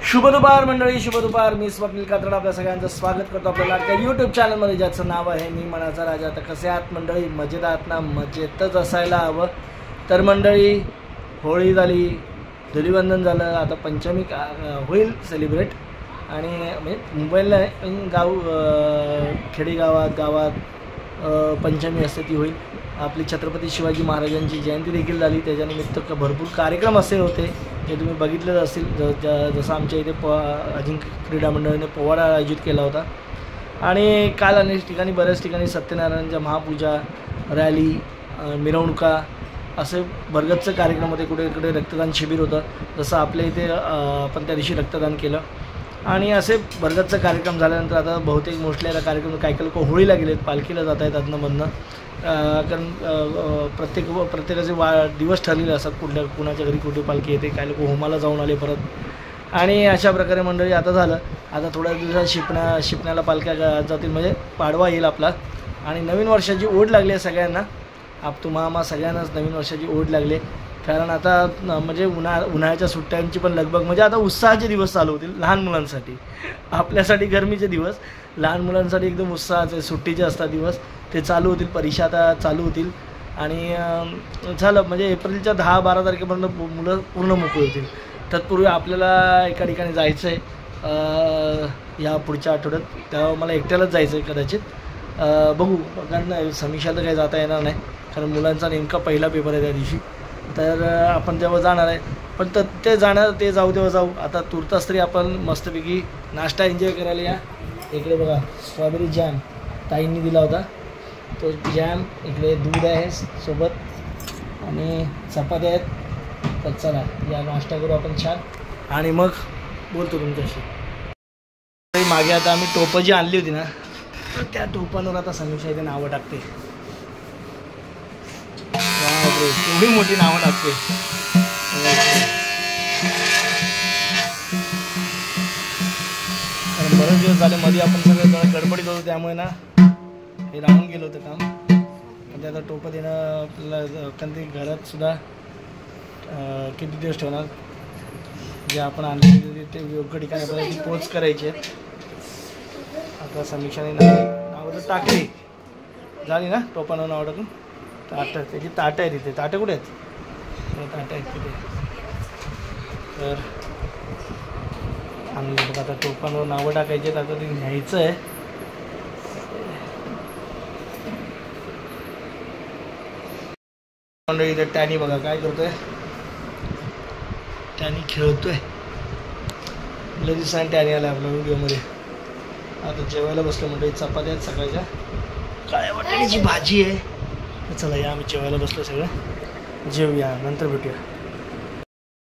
शुभ दुपार मंडळी, शुभ दुपार. मी स्वप्नील कात्रड आपल्या सगळ्यांचं स्वागत करतो आपल्या लाडक्या यूट्यूब चॅनलमध्ये, ज्याचं नाव आहे मी मनाचा राजा. तर कसे आहात मंडळी? मजेत आहात ना? मजेतच असायला हवं. तर मंडळी, होळी झाली, धुलीवंदन झालं, आता पंचमी होईल सेलिब्रेट. आणि म्हणजे मुंबईला गाव गावात पंचमी असते ती होईल. आपली छत्रपती शिवाजी महाराजांची जयंती देखील झाली, त्याच्यानिमित्त भरपूर कार्यक्रम असे होते जे तुम्ही बघितलेच असतील. जसं आमच्या इथे अजिंक्य क्रीडा मंडळाने पोवाडा आयोजित केला होता. आणि काल अनेक ठिकाणी, बऱ्याच ठिकाणी सत्यनारायणच्या महापूजा, रॅली, मिरवणुका असे भरगच्च कार्यक्रम होते. कुठे रक्तदान शिबिर होतं, जसं आपल्या इथे आपण त्या दिवशी रक्तदान केलं. आणि असे भरगच्च कार्यक्रम झाल्यानंतर आता बहुतेक मोस्टली आता कार्यक्रम काही लोक होळीला गेलेत, पालखीला जात आहेत अधनंमधनं. कारण प्रत्येकाचे दिवस ठरलेले असतात, कुणाच्या घरी कुठे पालखी येते. काही लोक होमाला जाऊन आले परत. आणि अशा प्रकारे मंडळी आता झालं. आता थोड्या दिवसात शिपण्याला पालख्या जातील, म्हणजे पाडवा येईल आपला. आणि नवीन वर्षाची ओढ लागली आहे सगळ्यांना. तुम्हा सगळ्यांनाच नवीन वर्षाची ओढ लागली. कारण आता म्हणजे उन्हाळ्याच्या सुट्ट्यांची पण लगबग, म्हणजे आता उत्साहाचे दिवस चालू होतील लहान मुलांसाठी. आपल्यासाठी गरमीचे दिवस, लहान मुलांसाठी एकदम उत्साहाचे सुट्टीचे असतात दिवस, ते चालू होतील. परीक्षा आता चालू होतील. आणि झालं म्हणजे एप्रिलच्या 10-12 तारखेपर्यंत मुलं पूर्ण मोकळी होतील. तत्पूर्वी आपल्याला एका ठिकाणी जायचं आहे या पुढच्या आठवड्यात. तेव्हा मला एकट्यालाच जायचं आहे कदाचित, बघू. कारण समीक्षाला काही जाता येणार नाही, कारण मुलांचा नेमका पहिला पेपर आहे त्या दिवशी. तर आपण तेव्हा जाणार आहे. पण ते जाऊ तेव्हा जाऊ. आता तुर्तास तरी आपण मस्तपैकी नाश्ता एन्जॉय करायला या. इकडे बघा, स्ट्रॉबेरी जॅम ताईंनी दिला होता, तो जॅम. इकडे दूध आहे सोबत आणि चपात्या आहेत. तर चला या नाश्ता करू आपण छान, आणि मग बोलतो तुमच्याशी. मागे आता आम्ही टोपं जी आणली होती ना, तर त्या टोपांवर आता समीक्षा इथे नावं टाकते. एवढी मोठी नावं टाकते. कारण बरेच दिवस झाले मध्ये आपण सगळे जरा गडबडीत होतो, त्यामुळे ना हे राहून गेलं होतं काम. पण ते आता टोपं देणं आपल्याला, कारण ते घरात सुद्धा किती दिवस ठेवणार. जे आपण आणले ते योग्य ठिकाणी आपल्याला पोच करायची आहेत. आता समीक्षाने नावं तर टाकली, झाली ना टोपांवर नाव टाकून. ताटं, त्याची ताटं आहे तिथे. ताटं कुठे आहेत? ताटं आहेत तिथे. तर आणलं बघा. आता टोपांवर नावं टाकायची आहेत. आता ते न्यायचं आहे. मंडळी इथे टॅनी बघा काय करतोय. टॅनी खेळतोय. लगेच टॅनी आला आपल्या व्हिडिओमध्ये. आता जेवायला बसलो मंडळी. चपात्या आहेत सकाळच्या, काळ्या वाटाण्याची भाजी आहे. चला या, आम्ही जेवायला बसलो सगळं. जेवूया, नंतर भेटूया.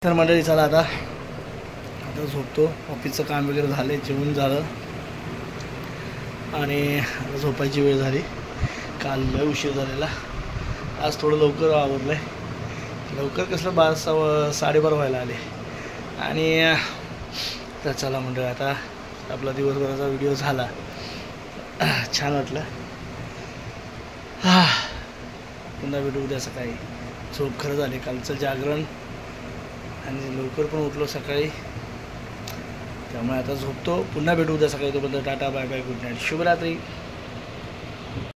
तर मंडळी चला आता झोपतो. ऑफिसचं काम वगैरे झालं, जेवण झालं, आणि आता झोपायची वेळ झाली. काल लय उशीर झालेला. आज थोडं लवकर आवरलं आहे. लवकर कसलं 12-12:30 व्हायला आले. आणि तर चला मंडळी, आता आपला दिवसभराचा व्हिडिओ झाला. छान वाटलं. पुन्हा भेटू उद्या सकाळी. झोप खरं झाली, कालचं जागरण, आणि लवकर पण उठलो सकाळी, त्यामुळे आता झोपतो. पुन्हा भेटू उद्या सकाळी. तोपर्यंत tata, bye bye, good night, शुभरात्री.